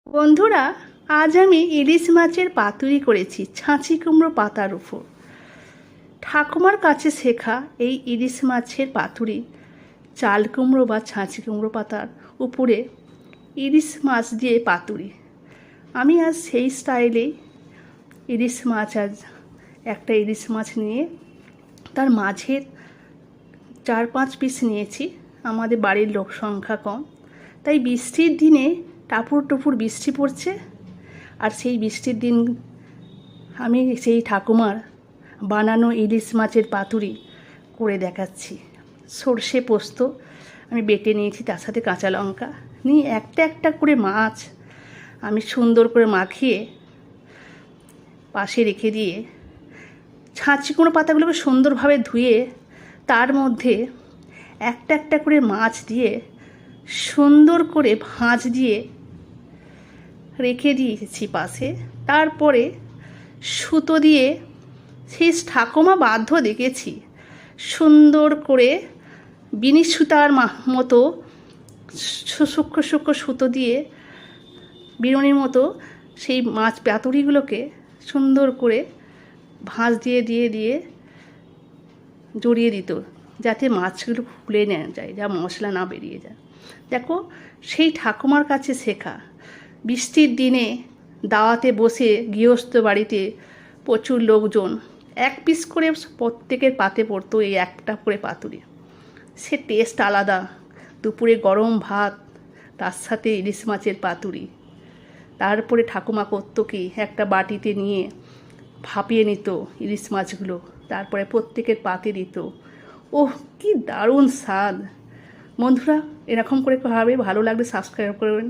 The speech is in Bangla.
বন্ধুরা, আজ আমি ইলিশ মাছের পাতুরি করেছি ছাঁচি কুমড়ো পাতার উপর। ঠাকুমার কাছে শেখা এই ইলিশ মাছের পাতুরি চাল কুমড়ো বা ছাঁচি কুমড়ো পাতার উপরে ইলিশ মাছ দিয়ে পাতুরি। আমি আজ সেই স্টাইলেই ইলিশ মাছ একটা ইলিশ মাছ নিয়ে তার মাঝের 4-5 পিস নিয়েছি। আমাদের বাড়ির লোক সংখ্যা কম, তাই বৃষ্টির দিনে টাপুর টুপুর বৃষ্টি পড়ছে, আর সেই বৃষ্টির দিন আমি সেই ঠাকুমার বানানো ইলিশ মাছের পাতুরি করে দেখাচ্ছি। সর্ষে পোস্ত আমি বেটে নিয়েছি, তার সাথে কাঁচা লঙ্কা নিয়ে একটা একটা করে মাছ আমি সুন্দর করে মাখিয়ে পাশে রেখে দিয়ে ছাঁচি কুমড়ো পাতাগুলোকে সুন্দরভাবে ধুয়ে তার মধ্যে একটা একটা করে মাছ দিয়ে সুন্দর করে ভাঁজ দিয়ে রেখে দিয়েছি পাশে। তারপরে সুতো দিয়ে সেই ঠাকুমা বাধ্য দেখেছি সুন্দর করে বিনি সুতার মতো সূক্ষ্ম সূক্ষ্ম সুতো দিয়ে বিনুনির মতো সেই মাছ পাতুরিগুলোকে সুন্দর করে ভাঁজ দিয়ে দিয়ে দিয়ে জড়িয়ে দিত, যাতে মাছগুলো ফুলে না যায়, যা মশলা না বেরিয়ে যায়। দেখো, সেই ঠাকুমার কাছে শেখা। বৃষ্টির দিনে দাওয়াতে বসে গৃহস্থ বাড়িতে প্রচুর লোকজন, 1 পিস করে প্রত্যেকের পাতে পড়তো এই একটা করে পাতুরি। সে টেস্ট আলাদা। দুপুরে গরম ভাত, তার সাথে ইলিশ মাছের পাতুরি। তারপরে ঠাকুমা করতো কি, একটা বাটিতে নিয়ে ভাপিয়ে নিত ইলিশ মাছগুলো, তারপরে প্রত্যেকের পাতে দিত। ওহ, কি দারুণ স্বাদ! বন্ধুরা, এরকম করে ভাবে ভালো লাগলে সাবস্ক্রাইব করবেন।